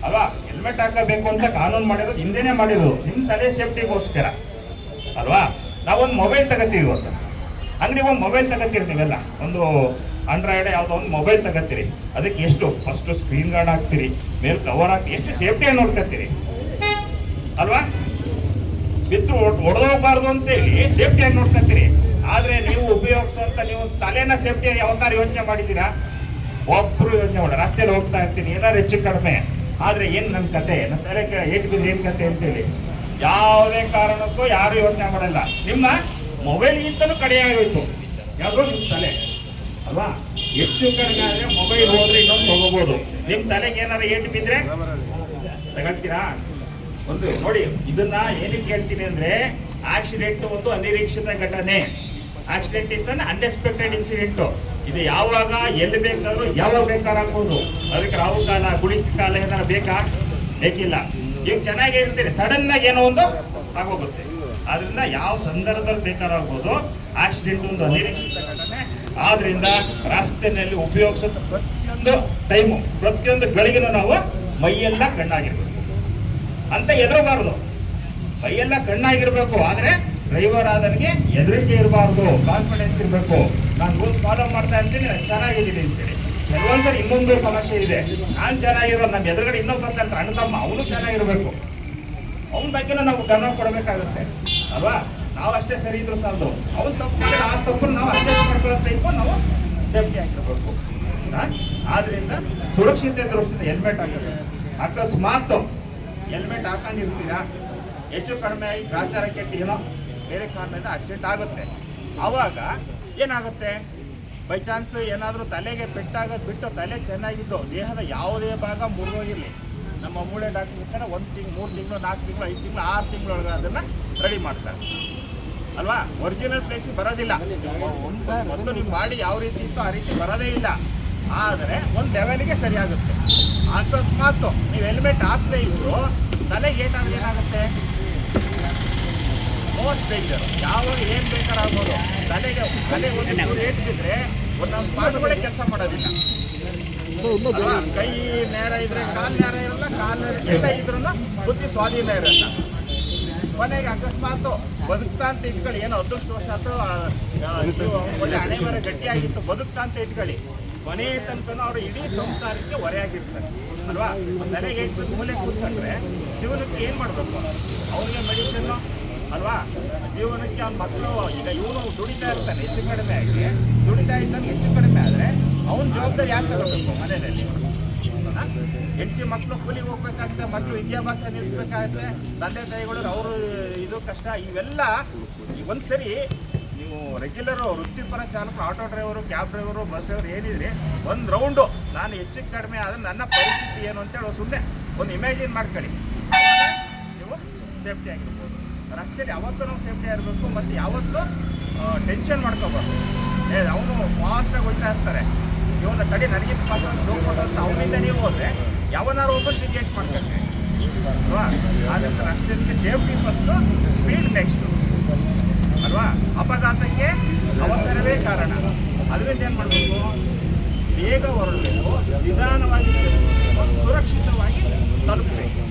S1: ಅಲ್ವಾ? ಹೆಲ್ಮೆಟ್ ಹಾಕಬೇಕು ಅಂತ ಕಾನೂನು ಮಾಡಿರೋದು ಹಿಂದೆನೇ ಮಾಡಿರೋದು ನಿಮ್ಮ ತಲೆ ಸೇಫ್ಟಿಗೋಸ್ಕರ ಅಲ್ವಾ? ನಾವೊಂದು ಮೊಬೈಲ್ ತಗೋತೀವಿ, ಇವತ್ತು ಅಂಗಡಿಗೆ ಒಂದು ಮೊಬೈಲ್ ತಗೋತೀರಿ, ನೀವೆಲ್ಲ ಒಂದು ಆಂಡ್ರಾಯ್ಡ್ ಯಾವುದೋ ಒಂದು ಮೊಬೈಲ್ ತಗೋತೀರಿ. ಅದಕ್ಕೆ ಎಷ್ಟು ಫಸ್ಟ್ ಸ್ಕ್ರೀನ್ ಗಾರ್ಡ್ ಹಾಕ್ತೀರಿ, ಮೇಲೆ ಕವರ್ ಹಾಕಿ, ಎಷ್ಟು ಸೇಫ್ಟಿಯಾಗಿ ನೋಡ್ಕೊತೀರಿ ಅಲ್ವಾ? ಬಿತ್ತು ಹೊಡೆದೋಗ್ಬಾರ್ದು ಅಂತೇಳಿ ಸೇಫ್ಟಿಯಾಗಿ ನೋಡ್ಕೊತೀರಿ. ಆದರೆ ನೀವು ಉಪಯೋಗಿಸುವಂತ ನೀವು ತಲೆನ ಸೇಫ್ಟಿಯಾಗಿ ಯಾವ ಥರ ಯೋಚನೆ ಮಾಡಿದ್ದೀರಾ? ಒಬ್ಬರು ಯೋಚನೆ ಮಾಡಿ, ರಸ್ತೆಯಲ್ಲಿ ಹೋಗ್ತಾ ಇರ್ತೀನಿ, ಏನಾದ್ರು ಹೆಚ್ಚು ಕಡಿಮೆ ಆದರೆ ಏನು ನನ್ನ ಕತೆ, ನನ್ನ ತಲೆ ಏಟ್ ಬಿದ್ರೆ ಏನು ಕತೆ ಅಂತೇಳಿ ಯಾವುದೇ ಕಾರಣಕ್ಕೂ ಯಾರು ಯೋಚನೆ ಮಾಡಲ್ಲ. ನಿಮ್ಮ ಮೊಬೈಲ್ಗಿಂತಲೂ ಕಡೆಯಾಗೋಯ್ತು ಯಾವುದು ನಿಮ್ಮ ತಲೆ ಅಲ್ವಾ. ಹೆಚ್ಚು ಕಡಿಮೆ ಆದ್ರೆ ಮೊಬೈಲ್ ಹೋದ್ರೆ ಇನ್ನೊಂದು ತಗೋಬಹುದು. ನಿಮ್ ತಲೆಗೆ ಏನಾರ ಏಟು ಬಿದ್ರೆ ತಗೊಳ್ತೀರಾ? ಒಂದು ನೋಡಿ, ಇದನ್ನ ಏನಕ್ಕೆ ಹೇಳ್ತೀನಿ ಅಂದ್ರೆ, ಆಕ್ಸಿಡೆಂಟ್ ಒಂದು ಅನಿರೀಕ್ಷಿತ ಘಟನೆ. Accident is an unexpected incident. ಇದು ಯಾವಾಗ ಎಲ್ಲಿ ಬೇಕಾದ್ರೂ ಯಾವಾಗ ಬೇಕಾದ್ರೂ ಆಗ್ಬೋದು. ಅದಕ್ಕೆ ರಾಹು ಕಾಲ ಗುಳಿಕ ಕಾಲ ಏನಾರ ಬೇಕಾ? ಬೇಕಿಲ್ಲ. ಈಗ ಚೆನ್ನಾಗೇ ಇರ್ತೀರಿ, ಸಡನ್ ಆಗಿ ಏನೋ ಒಂದು ಆಗೋಗುತ್ತೆ. ಆದ್ರಿಂದ ಯಾವ ಸಂದರ್ಭದಲ್ಲಿ ಬೇಕಾರಾಗ್ಬೋದು. ಆಕ್ಸಿಡೆಂಟ್ ಒಂದು ಅನಿರೀಕ್ಷಿತ ಘಟನೆ. ಆದ್ರಿಂದ ರಸ್ತೆಯಲ್ಲಿ ಉಪಯೋಗಿಸೋ ಪ್ರತಿಯೊಂದು ಟೈಮು, ಪ್ರತಿಯೊಂದು ಗಳಿಗೆನೂ ನಾವು ಮೈಯೆಲ್ಲ ಕಣ್ಣಾಗಿರ್ಬೇಕು ಅಂತ ಎದುರಬಾರ್ದು. ಮೈಯೆಲ್ಲ ಕಣ್ಣಾಗಿರ್ಬೇಕು. ಆದ್ರೆ ಡ್ರೈವರ್ ಆದನಿಗೆ ಹೆದರಿಕೆ ಇರಬಾರ್ದು, ಕಾನ್ಫಿಡೆನ್ಸ್ ಇರಬೇಕು. ನಾನು ರೂಲ್ಸ್ ಫಾಲೋ ಮಾಡ್ತಾ ಇರ್ತೀನಿ, ನಾನು ಚೆನ್ನಾಗಿದ್ದೀನಿ ಅಂತೇಳಿ. ಕೆಲವೊಂದ್ಸರಿ ಇನ್ನೊಂದು ಸಮಸ್ಯೆ ಇದೆ, ನಾನು ಚೆನ್ನಾಗಿರೋ ನಮ್ಮ ಎದುರುಗಡೆ ಇನ್ನೊಬ್ಬ ಅಣ್ಣ ತಮ್ಮ, ಅವನು ಚೆನ್ನಾಗಿರ್ಬೇಕು. ಅವನ ಬಗ್ಗೆನೂ ನಾವು ಗಮನ ಕೊಡಬೇಕಾಗುತ್ತೆ ಅಲ್ವಾ. ನಾವು ಅಷ್ಟೇ ಸರಿ ಇದ್ರು ಸಾಲದು. ಅವ್ನು ತಪ್ಪು ಮಾಡಿದ್ರೆ ಆ ತಪ್ಪನ್ನು ನಾವು ಅಡ್ಜಸ್ಟ್ ಮಾಡ್ಕೊಳ್ಳೋ ಟೈಪು ನಾವು ಸೇಫ್ಟಿ ಆಗಿರ್ಬೇಕು. ಆದ್ರಿಂದ ಸುರಕ್ಷತೆ ದೃಷ್ಟಿಯಿಂದ ಹೆಲ್ಮೆಟ್ ಹಾಕಬೇಕು. ಅಕಸ್ಮಾತ್ ಹೆಲ್ಮೆಟ್ ಹಾಕೊಂಡಿರ್ತೀರಾ, ಹೆಚ್ಚು ಕಡಿಮೆ ಆಗಿ ಗ್ರಾಚಾರ ಕೆಟ್ಟಿ ಏನೋ ಬೇರೆ ಕಾರಣದಿಂದ ಆಕ್ಸಿಡೆಂಟ್ ಆಗುತ್ತೆ. ಆವಾಗ ಏನಾಗುತ್ತೆ, ಬೈ ಚಾನ್ಸ್ ಏನಾದರೂ ತಲೆಗೆ ಪೆಟ್ಟಾಗೋದು ಬಿಟ್ಟು ತಲೆ ಚೆನ್ನಾಗಿದ್ದು ದೇಹದ ಯಾವುದೇ ಭಾಗ ಮುರಿದೋಗಿರಲಿ, ನಮ್ಮ ಮೂಳೆ ಡಾಕ್ಟರ್ ಇರ್ತಾರೆ 1 ತಿಂಗಳು 3 ತಿಂಗಳು 4 ತಿಂಗಳು 5 ತಿಂಗಳು 6 ತಿಂಗಳೊಳಗೆ ಅದನ್ನು ರೆಡಿ ಮಾಡ್ತಾರೆ ಅಲ್ವಾ. ಒರಿಜಿನಲ್ ಪ್ಲೇಸಿಗೆ ಬರೋದಿಲ್ಲ. ಒಂದು ನಿಮ್ಮ ಬಾಡಿ ಯಾವ ರೀತಿ ಇತ್ತು ಆ ರೀತಿ ಬರೋದೇ ಇಲ್ಲ. ಆದರೆ ಒಂದು ಲೆವೆಲ್ಗೆ ಸರಿಯಾಗುತ್ತೆ. ಅಕಸ್ಮಾತ್ ನೀವು ಹೆಲ್ಮೆಟ್ ಹಾಕದೇ ಇದ್ರು ತಲೆಗೆ ಏಟಾದ್ರೆ ಏನಾಗುತ್ತೆ? Most danger. ಯಾವಾಗ ಏನು ಬೇಕಾರಾಗ್ಬೋದು. ತಲೆ ಒಂದು ಏಟ್ ಬಿದ್ದರೆ ಒಂದೊಂದು ಪಾರ್ಟ್ಗಳೇ ಕೆಲಸ ಮಾಡೋದಿಲ್ಲ. ಕೈ ನೇರ ಇದ್ರೆ ಕಾಲು ನೇರ ಇರಲ್ಲ, ಕಾಲು ಎಲ್ಲ ಇದ್ರೂ ಬುದ್ಧಿ ಸ್ವಾಧೀನ ಇರಲ್ಲ. ಕೊನೆಗೆ ಅಕಸ್ಮಾತ್ ಬದುಕ್ತಾ ಅಂತ ಇಟ್ಕೊಳ್ಳಿ, ಏನೋ ಅದೃಷ್ಟವಶಾತ್ ಒಳ್ಳೆ ಹಣೆ ಮರ ಗಟ್ಟಿಯಾಗಿತ್ತು, ಬದುಕ್ತಾ ಅಂತ ಇಟ್ಕೊಳ್ಳಿ, ಕೊನೆ ತನಕ ಅವರು ಇಡೀ ಸಂಸಾರಕ್ಕೆ ಹೊರೆಯಾಗಿರ್ತಾರೆ ಅಲ್ವಾ. ತಲೆಗೆ ಇಟ್ಟು ಮೂಲೆ ಕೂತ್ಕೊಂಡ್ರೆ ಜೀವನಕ್ಕೆ ಏನು ಮಾಡಬೇಕು? ಅವನಿಗೆ ಮೆಡಿಸಿನ್ನು ಅಲ್ವಾ, ಜೀವನಕ್ಕೆ ಅವ್ನ ಮಕ್ಕಳು. ಈಗ ಇವನು ದುಡಿತಾ ಇರ್ತಾನೆ, ಹೆಚ್ಚು ಕಡಿಮೆ ಆಗಿ ದುಡಿತಾ ಇದ್ದಾನೆ. ಹೆಚ್ಚು ಕಡಿಮೆ ಆದರೆ ಅವನ ಜವಾಬ್ದಾರಿ ಯಾಕೆ ತಗೋಬೇಕು? ಮನೆಯಲ್ಲಿ ಹೆಂಡತಿ ಮಕ್ಕಳು ಕೂಲಿಗೆ ಹೋಗ್ಬೇಕಾಗುತ್ತೆ, ಮಕ್ಕಳು ವಿದ್ಯಾಭ್ಯಾಸ ನಿಲ್ಲಿಸ್ಬೇಕಾಗುತ್ತೆ, ತಂದೆ ತಾಯಿಗಳು ಅವರು ಇದು ಕಷ್ಟ. ಇವೆಲ್ಲ ಒಂದ್ಸರಿ ನೀವು ರೆಗ್ಯುಲರ್ ವೃತ್ತಿಪರ ಚಾಲಕರು, auto driver, cab driver, bus driver ಏನಿದ್ರೆ ಒಂದು ರೌಂಡು ನಾನು ಹೆಚ್ಚು ಕಡಿಮೆ ಆದರೆ ನನ್ನ ಪರಿಸ್ಥಿತಿ ಏನು ಅಂತೇಳಿ ಸುಮ್ಮನೆ ಒಂದು ಇಮ್ಯಾಜಿನ್ ಮಾಡ್ಕೊಳ್ಳಿ. ನೀವು ಸೇಫ್ಟಿ ಆಗಿರ್ಬೋದು. ರಸ್ತೆಯಲ್ಲಿ ಯಾವತ್ತೂ ನಾವು ಸೇಫ್ಟಿ ಆಗಿರಬೇಕು. ಮತ್ತು ಯಾವತ್ತೂ ಟೆನ್ಷನ್ ಮಾಡ್ಕೋಬಾರ್ದು. ಅವನು ಫಾಸ್ಟಾಗಿ ಹೋಗ್ತಾ ಇರ್ತಾರೆ, ಇವನ ತಡಿ ನನಗೆ ಪಾತ್ರ ಜೋಕ್ ಅಂತ ಅವನಿಂದ ನೀವು ಹೋದರೆ ಯಾವನಾರು ಒಬ್ಬರು ಟಿಕೆಟ್ ಮಾಡ್ಕೊಂಡ್ರೆ ಅಲ್ವಾ. ಆದ್ದರಿಂದ ರಸ್ತೆಯಲ್ಲಿ ಸೇಫ್ಟಿ ಫಸ್ಟು, ಸ್ಪೀಡ್ ನೆಕ್ಸ್ಟು ಅಲ್ವಾ. ಅಪಘಾತಕ್ಕೆ ಅವಸರವೇ ಕಾರಣ. ಅದರಿಂದ ಏನು ಮಾಡಬೇಕು? ಬೇಗ ಹೊರಡಬೇಕು, ನಿಧಾನವಾಗಿ ಸುರಕ್ಷಿತವಾಗಿ ತಲುಪಬೇಕು.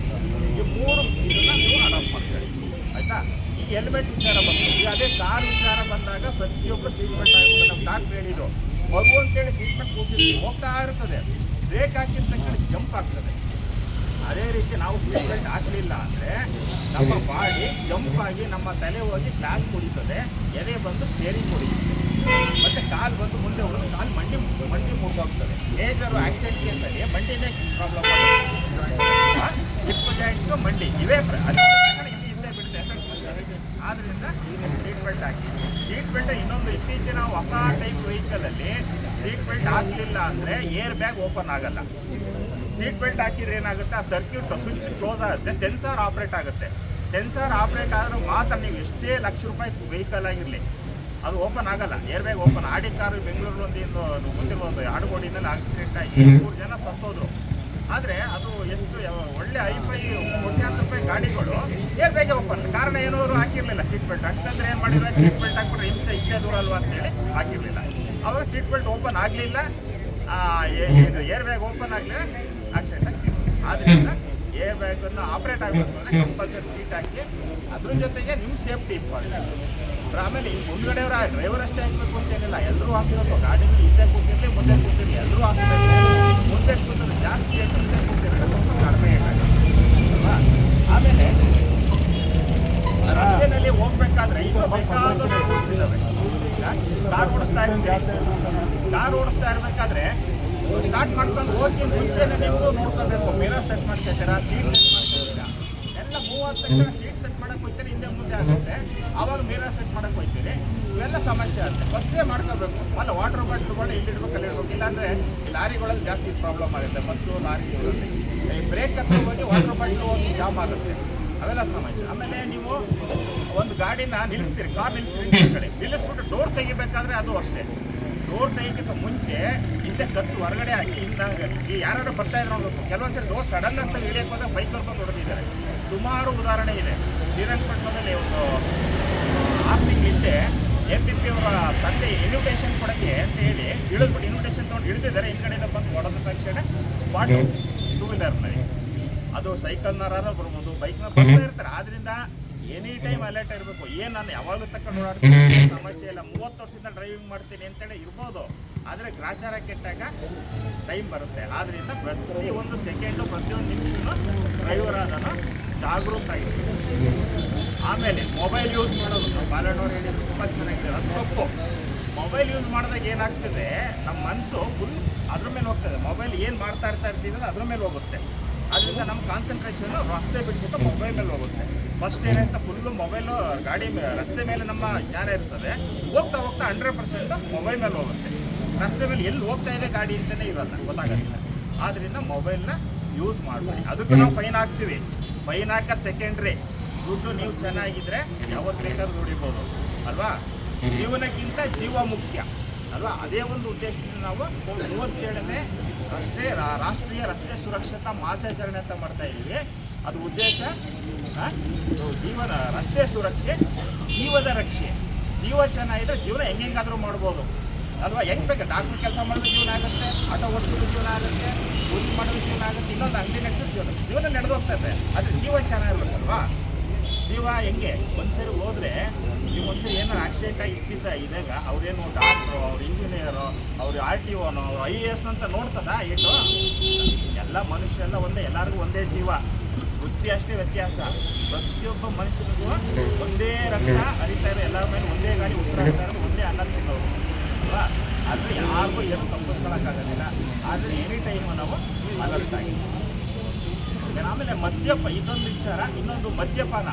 S1: ಈ 3 ಇದನ್ನು ನೀವು ಅಡಾಪ್ಟ್ ಮಾಡ್ಕೊಳ್ಳಿ ಆಯಿತಾ. ಈ ಹೆಲ್ಮೆಟ್ ವಿಚಾರ ಬಂತು. ಈಗ ಅದೇ ಕಾರ್ ವಿಚಾರ ಬಂದಾಗ ಪ್ರತಿಯೊಬ್ಬರು ಸೀಟ್ ಬೆಲ್ಟ್ ಆಗಿರ್ತಾರೆ. ನಮ್ಮ ಡಾಕ್ಟ್ರ್ ಹೇಳಿದ್ರು, ಮಗು ಅಂತೇಳಿ ಸೀಟ್ ಬೆಲ್ಟ್ ಕೂಗಿರ್ತೀವಿ, ಹೋಗ್ತಾ ಇರ್ತದೆ, ಬ್ರೇಕ್ ಹಾಕಿದ ತಕ್ಷಣ ಜಂಪ್ ಆಗ್ತದೆ. ಅದೇ ರೀತಿ ನಾವು ಸೀಟ್ ಬೆಲ್ಟ್ ಹಾಕಲಿಲ್ಲ ಅಂದರೆ ನಮ್ಮ ಬಾಡಿ ಜಂಪ್ ಆಗಿ ನಮ್ಮ ತಲೆ ಹೋಗಿ ಗ್ಲಾಸ್ ಕುಡಿತದೆ, ಎದೆ ಬಂದು ಸ್ಟೇರಿಂಗ್ ಕುಡಿಯುತ್ತೆ, ಮತ್ತು ಕಾಲು ಬಂದು ಮುಂದೆ ಹೋಗಿ ಕಾಲು ಮಂಡಿ ಮುರಿದೋಗ್ತದೆ. ಮೇಜರು ಆಕ್ಸಿಡೆಂಟ್ ಕೇಸಲ್ಲಿ ಮಂಡಿನೇ ಪ್ರಾಬ್ಲಮ್ ಆಗುತ್ತೆ. ಹಿಪ್ ಜಾಯಿಂಟ್ಸು ಮಂಡಿ ಇವೇ ಇಲ್ಲೇ ಬಿಡುತ್ತೆ ಎಫೆಕ್ಟ್. ಆದ್ದರಿಂದ ಸೀಟ್ ಬೆಲ್ಟ್ ಹಾಕಿ. ಸೀಟ್ ಬೆಲ್ಟ್ ಇನ್ನೊಂದು, ಇತ್ತೀಚಿನ ಹೊಸ ಟೈಪ್ ವೆಹಿಕಲಲ್ಲಿ ಸೀಟ್ ಬೆಲ್ಟ್ ಹಾಕಲಿಲ್ಲ ಅಂದರೆ ಏರ್ ಬ್ಯಾಗ್ ಓಪನ್ ಆಗಲ್ಲ. ಸೀಟ್ ಬೆಲ್ಟ್ ಹಾಕಿದ್ರೆ ಏನಾಗುತ್ತೆ? ಆ ಸರ್ಕ್ಯೂಟ್ ಸ್ವಿಚ್ ಕ್ಲೋಸ್ ಆಗುತ್ತೆ, ಸೆನ್ಸಾರ್ ಆಪ್ರೇಟ್ ಆಗುತ್ತೆ. ಸೆನ್ಸಾರ್ ಆಪ್ರೇಟ್ ಆದರೂ ಮಾತ್ರ ನೀವು ಎಷ್ಟೇ ಲಕ್ಷ ರೂಪಾಯಿ ವೆಹಿಕಲ್ ಆಗಿರಲಿ ಅದು ಓಪನ್ ಆಗಲ್ಲ. Air bag open. Audi car ಬೆಂಗಳೂರಲ್ಲಿ ಮುಂದಿನ ಒಂದು ಆಡುಗೋಡಿನಲ್ಲಿ ಆಕ್ಸಿಡೆಂಟ್ ಆಗಿ 3 ಜನ ಸತ್ತೋದ್ರು. ಆದರೆ ಅದು ಎಷ್ಟು ಒಳ್ಳೆ ಐಫೈ ಕೋಟ್ಯಾಂತರ ರೂಪಾಯಿ ಗಾಡಿಗಳು ಏರ್ ಬ್ಯಾಗ್ ಓಪನ್. ಕಾರಣ ಏನೋ ಅವರು ಹಾಕಿರಲಿಲ್ಲ ಸೀಟ್ ಬೆಲ್ಟ್. ಹಾಕಿದ್ರೆ ಏನು ಮಾಡಿದ್ರೆ ಸೀಟ್ ಬೆಲ್ಟ್ ಹಾಕ್ಬಿಟ್ರೆ ಹಿಂಸೆ ಇಷ್ಟೇ ದೂರ ಅಲ್ವಾ ಅಂತೇಳಿ ಹಾಕಿರಲಿಲ್ಲ. ಅವಾಗ ಸೀಟ್ ಬೆಲ್ಟ್ ಓಪನ್ ಆಗಲಿಲ್ಲ, ಇದು ಏರ್ ಬ್ಯಾಗ್ ಓಪನ್ ಆಗಲಿಲ್ಲ, ಆಕ್ಸಿಡೆಂಟ್ ಆಗ್ತಿತ್ತು. ಆದ್ದರಿಂದ ಏರ್ ಬ್ಯಾಗನ್ನು ಆಪ್ರೇಟ್ ಆಗಬೇಕು ಅಂದರೆ ಕಂಪಲ್ಸರಿ ಸೀಟ್ ಹಾಕಿ. ಅದ್ರ ಜೊತೆಗೆ ನಿಮ್ಮ ಸೇಫ್ಟಿ ಇಂಪಾರ್ಟೆಂಟ್. ಆಮೇಲೆ ಈ ಮುಂದ್ಗಡೆಯವರ ಡ್ರೈವರ್ ಅಷ್ಟೇ ಹಾಕಬೇಕು ಅಂತೇನಿಲ್ಲ, ಎಲ್ಲರೂ ಹಾಕಿರೋದು. ಗಾಡಿಗಳು ಹಿಂದೆ ಕೂತಿರಲಿ ಮುಂದೆ ಕೂತಿರಲಿ ಎಲ್ಲರೂ ಹಾಕಬೇಕು. ಮುಂದೆ ಕೂತಿದ್ರೆ ಜಾಸ್ತಿ ಏಟು, ಮುಂದೆ ಕೂತಿರಲಿ ಸ್ವಲ್ಪ ಕಡಿಮೆ ಏಟಾಗುತ್ತೆ. ಆಮೇಲೆ ರಸ್ತೆಯಲ್ಲಿ ಹೋಗ್ಬೇಕಾದ್ರೆ ಈಗ ಬೇಕಾದಷ್ಟು ರೂಲ್ಸ್ ಇದ್ದಾವೆ. ಕಾರ್ ಓಡಿಸ್ತಾ ಇರಬೇಕಾದ್ರೆ ಸ್ಟಾರ್ಟ್ ಮಾಡ್ಕೊಂಡು ಹೋಗಿ ಮುಂಚೆನೇ ನೀವು ನೋಡ್ಕೋಬೇಕು. ಮಿರರ್ ಸೆಟ್ ಮಾಡ್ಕೊತೀರಾ, ಸೀಟ್ ಸೆಟ್ ಮಾಡ್ಕೊತೀರಾ, ಎಲ್ಲ ಮೂವ್ ಆದ ತಕ್ಷಣ ಸೀಟ್ ಸೆಟ್
S2: ಅವಾಗ ಮಿರರ್ ಸೆಟ್ ಮಾಡಕ್ಕೆ ಹೋಗ್ತೀರಿ. ಇವೆಲ್ಲ ಸಮಸ್ಯೆ ಆಗುತ್ತೆ. ಫಸ್ಟೇ ಮಾಡ್ಕೋಬೇಕು. ಅಲ್ಲ ವಾಟರ್ ಬಾಟ್ಲ್ಗಳು ಇಲ್ಲಿಡ್ಬೇಕು ಅಲ್ಲಿಡ್ಬೇಕು. ಇಲ್ಲಾಂದರೆ ಲಾರಿಗಳಲ್ಲಿ ಜಾಸ್ತಿ ಪ್ರಾಬ್ಲಮ್ ಆಗುತ್ತೆ. ಬಸ್ಸು ಲಾರಿಗಳಲ್ಲಿ ಬ್ರೇಕ್ ಹತ್ರ ಹೋಗಿ ವಾಟರ್ ಬಾಟ್ಲು ಹೋಗಿ ಜಾಮ್ ಆಗುತ್ತೆ. ಅವೆಲ್ಲ ಸಮಸ್ಯೆ. ಆಮೇಲೆ ನೀವು ಒಂದು ಗಾಡಿನ ನಿಲ್ಲಿಸ್ತೀರಿ, ಕಾರ್ ನಿಲ್ಲಿಸ್ತೀರಿ ಕಡೆ ನಿಲ್ಲಿಸ್ಬಿಟ್ಟು ಡೋರ್ ತೆಗಿಬೇಕಾದ್ರೆ ಅದು ಅಷ್ಟೇ. ಡೋರ್ ತೆಗಿಕ್ಕಿಂತ ಮುಂಚೆ ಹಿಂದೆ ಕತ್ತು ಹೊರಗಡೆ ಹಾಕಿ ಹಿಂದೆ ಯಾರು ಬರ್ತಾ ಇದ್ರು ನೋಡ್ಬೇಕು. ಕೆಲವೊಂದ್ಸರಿ ಡೋರ್ ಸಡನ್ ಅಂತ ಇಳಿಯಕ್ಕೆ ಹೋದಾಗ ಬೈಕ್ ಕರ್ಕೊಂಡು ಹೊಡೆದಿದ್ದಾರೆ. ಸುಮಾರು ಉದಾಹರಣೆ ಇದೆ. ಶ್ರೀರಂಗಪಟ್ಟಣದಲ್ಲಿ ಒಂದು 6 ತಿಂಗಳ ಹಿಂದೆ NPP ಅವರ ತಂದೆ ಇನ್ವಿಟೇಷನ್ ಕೊಡೋಕ್ಕೆ ಅಂತ ಹೇಳಿ ಇಳಿದ್ಬಿಟ್ಟು ಇನ್ವಿಟೇಷನ್ ತೊಗೊಂಡು ಇಳಿದಿದ್ದಾರೆ. ಹಿಂದ್ಗಡೆಯಿಂದ ಬಂದು ಹೊಡೆದ ತಕ್ಷಣ ಸ್ಪಾಟ್ 2 ವೀಲರ್ನಲ್ಲಿ. ಅದು ಸೈಕಲ್ನಾರ ಬರ್ಬೋದು, ಬೈಕ್ನ ಬರ್ತಾ ಇರ್ತಾರೆ. ಆದ್ರಿಂದ ಎನಿ ಟೈಮ್ ಅಲರ್ಟ್ ಇರಬೇಕು. ಏನು ನಾನು ಯಾವಾಗಲೂ ತಕೊಂಡು ಓಡಾಡ್ತೀನಿ, ಸಮಸ್ಯೆ ಇಲ್ಲ, 30 ವರ್ಷದಿಂದ ಡ್ರೈವಿಂಗ್ ಮಾಡ್ತೀನಿ ಅಂತೇಳಿ ಇರ್ಬೋದು. ಆದರೆ ಗ್ರಾಚಾರ ಕೆಟ್ಟಾಗ ಟೈಮ್ ಬರುತ್ತೆ. ಆದ್ದರಿಂದ ಪ್ರತಿಯೊಂದು ಸೆಕೆಂಡು ಪ್ರತಿಯೊಂದು ನಿಮಿಷನೂ ಡ್ರೈವರ್ ಅದನ್ನು ಜಾಗೃತ ಆಗಿರ್ಬೇಕು. ಆಮೇಲೆ ಮೊಬೈಲ್ ಯೂಸ್ ಮಾಡೋದು ನಮ್ಮ ಬಾಲಣ್ಣವ್ರು ಹೇಳಿದ್ರು ತುಂಬ ಚೆನ್ನಾಗಿದೆ. ಅದು ತಪ್ಪು. ಮೊಬೈಲ್ ಯೂಸ್ ಮಾಡಿದಾಗ ಏನಾಗ್ತದೆ, ನಮ್ಮ ಮನಸ್ಸು ಫುಲ್ ಅದ್ರ ಮೇಲೆ ಹೋಗ್ತದೆ. ಮೊಬೈಲ್ ಏನು ಮಾಡ್ತಾ ಇರ್ತೀವಿ ಅದ್ರ ಮೇಲೆ ಹೋಗುತ್ತೆ. ಅದರಿಂದ ನಮ್ಮ ಕಾನ್ಸಂಟ್ರೇಷನ್ ರಸ್ತೆ ಬಿಟ್ಬಿಟ್ಟು ಮೊಬೈಲ್ ಮೇಲೆ ಹೋಗುತ್ತೆ. ಫಸ್ಟ್ ಏನಾಯ್ತಾ ಫುಲ್ಲು ಮೊಬೈಲು ಗಾಡಿ ರಸ್ತೆ ಮೇಲೆ ನಮ್ಮ ಜ್ಞಾನ ಇರ್ತದೆ. ಹೋಗ್ತಾ ಹೋಗ್ತಾ 100% ಮೊಬೈಲ್ ಮೇಲೆ ಹೋಗುತ್ತೆ. ರಸ್ತೆ ಮೇಲೆ ಎಲ್ಲಿ ಹೋಗ್ತಾ ಇದೆ ಗಾಡಿ ಅಂತಲೇ ಇರೋಲ್ಲ, ಗೊತ್ತಾಗೋದಿಲ್ಲ. ಆದ್ದರಿಂದ ಮೊಬೈಲ್ನ ಯೂಸ್ ಮಾಡಬೇಡಿ. ಅದಕ್ಕೂ ನಾವು ಫೈನ್ ಹಾಕ್ತೀವಿ. ಫೈನ್ ಹಾಕೋದು ಸೆಕೆಂಡ್ರಿ. ದುಡ್ಡು ನೀವು ಚೆನ್ನಾಗಿದ್ದರೆ ಯಾವತ್ತು ಬೇಕಾದ್ರೂ ದುಡಿಬೋದು ಅಲ್ವಾ. ಜೀವನಕ್ಕಿಂತ ಜೀವ ಮುಖ್ಯ ಅಲ್ವಾ. ಅದೇ ಒಂದು ಉದ್ದೇಶದಿಂದ ನಾವು 37ನೇ ರಾಷ್ಟ್ರೀಯ ರಸ್ತೆ ಸುರಕ್ಷತಾ ಮಾಸಾಚರಣೆ ಅಂತ ಮಾಡ್ತಾ ಇದ್ದೀವಿ. ಅದು ಉದ್ದೇಶ ರಸ್ತೆ ಸುರಕ್ಷೆ, ಜೀವದ ರಕ್ಷೆ. ಜೀವ ಚೆನ್ನಾಗಿದ್ರೆ ಜೀವನ ಹೆಂಗಾದ್ರೂ ಮಾಡ್ಬೋದು ಅಲ್ವಾ. ಹೆಂಗೆ ಬೇಕು, ಡಾಕ್ಟ್ರ್ ಕೆಲಸ ಮಾಡೋದು ಜೀವನ ಆಗುತ್ತೆ, ಆಟೋ ಓಡಿಸೋದು ಜೀವನ ಆಗುತ್ತೆ, ಕೂಲಿ ಮಾಡೋದು ಜೀವನ ಆಗುತ್ತೆ, ಇನ್ನೊಂದು ಅಂಗಡಿ ನಡೆಸೋದು ಜೀವನ ನಡೆದು ಹೋಗ್ತದೆ. ಆದರೆ ಜೀವ ಚೆನ್ನಾಗಿರ್ಬೇಕಲ್ವಾ. ಜೀವ ಹೆಂಗೆ ಒಂದ್ಸರಿ ಹೋದರೆ ನೀವು ಒಂದ್ಸರಿ ಏನಾರು ಆಕ್ಸಿಡೆಂಟ್ ಆಗಿ ಇದ್ದಾಗ ಅವ್ರೇನು ಡಾಕ್ಟ್ರು, ಅವ್ರು ಇಂಜಿನಿಯರು, ಅವ್ರು RTO, ಅವ್ರು IAS ಅಂತ ನೋಡ್ತದ ಏಟು. ಎಲ್ಲ ಮನುಷ್ಯ ಎಲ್ಲ ಒಂದೇ, ಎಲ್ಲರಿಗೂ ಒಂದೇ ಜೀವ, ಬುದ್ಧಿ ಅಷ್ಟೇ ವ್ಯತ್ಯಾಸ. ಪ್ರತಿಯೊಬ್ಬ ಮನುಷ್ಯನಿಗೂ ಒಂದೇ ರಕ್ತ ಹರಿತಾ ಇರೋ, ಎಲ್ಲರ ಮೇಲೆ ಒಂದೇ ಗಾಡಿ ಉಸಿರಾಡ್ತಾ ಇರೋದು, ಒಂದೇ ಅನ್ನ ತಿನ್ನೋರು ಅಲ್ವಾ. ಆದರೆ ಯಾರಿಗೂ ಏನು ತಪ್ಪಿಸ್ಕೊಳಕ್ಕಾಗೋದಿಲ್ಲ. ಆದರೆ ಎನಿ ಟೈಮ್ ನಾವು ಅಲರ್ಟ್ ಆಗಿ. ಆಮೇಲೆ ಇದೊಂದು ವಿಚಾರ. ಇನ್ನೊಂದು ಮದ್ಯಪಾನ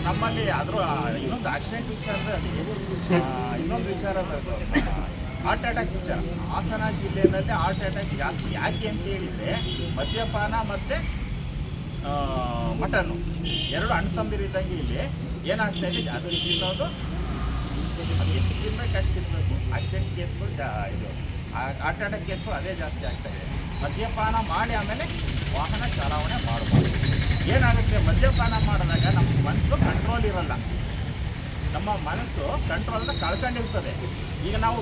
S2: ನಮ್ಮಲ್ಲಿ ಅದ್ರ ಇನ್ನೊಂದು ಆಕ್ಸಿಡೆಂಟ್ ವಿಚಾರ ಇನ್ನೊಂದು ವಿಚಾರ ಹಾರ್ಟ್ ಅಟ್ಯಾಕ್ ವಿಚಾರ. ಹಾಸನ ಜಿಲ್ಲೆಯಲ್ಲಿ ಹಾರ್ಟ್ ಅಟ್ಯಾಕ್ ಜಾಸ್ತಿ. ಯಾಕೆ ಅಂತ ಹೇಳಿದರೆ ಮದ್ಯಪಾನ ಮತ್ತು ಮಟನ್ನು 2 ಅಣ್ಣ ತಮ್ಮಂದಿರಿದ್ದಂಗೆ ಇಲ್ಲಿ ಏನಾಗ್ತಾ ಇದೆ, ಅದು ತಿನ್ನೋದು ಅದು ಎಷ್ಟು ತಿನ್ಬೇಕು ಅಷ್ಟು ತಿನ್ನಬೇಕು. ಆಕ್ಸಿಡೆಂಟ್ ಕೇಸ್ಗಳು ಇದು ಹಾರ್ಟ್ ಅಟ್ಯಾಕ್ ಕೇಸ್ಗಳು ಅದೇ ಜಾಸ್ತಿ ಆಗ್ತಾಯಿದೆ. ಮದ್ಯಪಾನ ಮಾಡಿ ಆಮೇಲೆ ವಾಹನ ಚಾಲನೆ ಮಾಡಬಾರ್ದು. ಏನಾಗುತ್ತೆ, ಮದ್ಯಪಾನ ಮಾಡಿದಾಗ ನಮ್ಮ ಮನಸ್ಸು ಕಂಟ್ರೋಲ್ ಇರಲ್ಲ. ನಮ್ಮ ಮನಸ್ಸು ಕಂಟ್ರೋಲ್ನ ಕಳ್ಕೊಂಡಿರ್ತದೆ. ಈಗ ನಾವು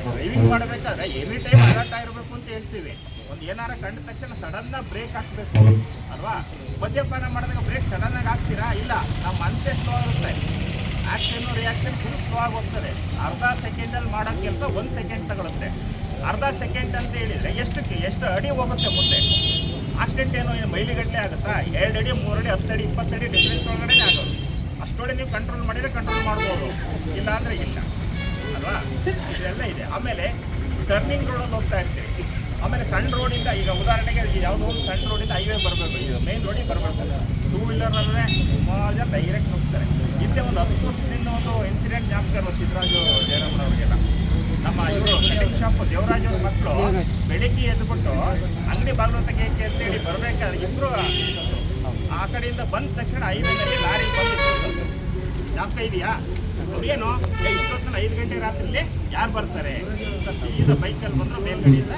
S2: ಡ್ರೈವಿಂಗ್ ಮಾಡಬೇಕಾದ್ರೆ ಎನಿ ಟೈಮ್ ಅಲರ್ಟ್ ಆಗಿರಬೇಕು ಅಂತ ಹೇಳ್ತೀವಿ. ಒಂದು ಏನಾರ ಕಂಡ ತಕ್ಷಣ ಸಡನ್ನಾಗಿ ಬ್ರೇಕ್ ಹಾಕಬೇಕು ಅಲ್ವಾ. ಮದ್ಯಪಾನ ಮಾಡಿದಾಗ ಬ್ರೇಕ್ ಸಡನ್ನಾಗಿ ಹಾಕ್ತೀರಾ? ಇಲ್ಲ, ನಮ್ಮ ಮನಸ್ಸೇ ಸ್ಲೋ ಆಗುತ್ತೆ. ಆ್ಯಕ್ಷನ್ನು ರಿಯಾಕ್ಷನ್ ಫುಲ್ ಸ್ಲೋ ಆಗಿ ಹೋಗ್ತದೆ. ಅರ್ಧ ಸೆಕೆಂಡಲ್ಲಿ ಮಾಡೋ ಕೆಲಸ 1 ಸೆಕೆಂಡ್ ತಗೊಳುತ್ತೆ. ಅರ್ಧ ಸೆಕೆಂಡ್ ಅಂತ ಹೇಳಿದರೆ ಎಷ್ಟು ಅಡಿ ಹೋಗುತ್ತೆ ಮುಂದೆ. ಆಕ್ಸಿಡೆಂಟ್ ಏನು ಮೈಲಿಗಟ್ಟಲೆ ಆಗುತ್ತಾ? 2 ಅಡಿ 3 ಅಡಿ 10 ಅಡಿ 20 ಅಡಿ ಡಿಸ್ಟೆನ್ಸ್ ಒಳಗಡೆ ಆಗೋದು. ಅಷ್ಟೊಡೆ ನೀವು ಕಂಟ್ರೋಲ್ ಮಾಡಿದರೆ ಕಂಟ್ರೋಲ್ ಮಾಡ್ಬೋದು, ಇಲ್ಲ ಅಂದರೆ ಇಲ್ಲ ಅಲ್ವಾ. ಇದೆಲ್ಲ ಇದೆ. ಆಮೇಲೆ ಟರ್ನಿಂಗ್ ರೋಡಲ್ಲಿ ಹೋಗ್ತಾ ಇರ್ತೀವಿ. ಆಮೇಲೆ ಸಣ್ಣ ರೋಡಿಂದ, ಈಗ ಉದಾಹರಣೆಗೆ ಯಾವುದೋ ಒಂದು ಸಣ್ಣ ರೋಡಿಂದ ಹೈವೇ ಬರಬೇಕು, ಇದು ಮೇನ್ ರೋಡಿಗೆ ಬರಬೇಕು. 2 ವೀಲರ್ನಲ್ಲೇ ಸುಮಾರು ಜನ ಡೈರೆಕ್ಟ್ ಹೋಗ್ತಾರೆ. ಹಿಂದೆ ಒಂದು 10 ವರ್ಷದಿಂದ ಒಂದು ಇನ್ಸಿಡೆಂಟ್ ಜಾಸ್ತಿ ಇರೋ ಸಿದ್ದರಾಜು ಜಯರಾಮನವ್ರಿಗೆಲ್ಲ. ನಮ್ಮ ಇವರು ಕಟಿಂಗ್ ಶಾಪ್ ದೇವರಾಜ್ ಅವ್ರ ಮಕ್ಕಳು ಬೆಳಿಗ್ಗೆ ಎದ್ಬಿಟ್ಟು ಅಂಗಡಿ ಬಾಗಿಲು ತೆಗೆಯಕ್ಕೆ ಅಂತೇಳಿ ಬರಬೇಕಾದ್ರೆ ಇಬ್ಬರು ಆ ಕಡೆಯಿಂದ ಬಂದ ತಕ್ಷಣ ಹೈವೇನಲ್ಲಿ ಲಾರಿ ಬಂದು ಜಾಸ್ತಿ ಇದೆಯಾ ಏನು ಇಷ್ಟೊತ್ತಿನ 5 ಗಂಟೆ ರಾತ್ರಿಲಿ ಯಾರು ಬರ್ತಾರೆ ಅಂತ ಸೀದಾ ಬೈಕಲ್ಲಿ ಬಂದರು ಮೇಲ್ಗಡೆಯಿಂದ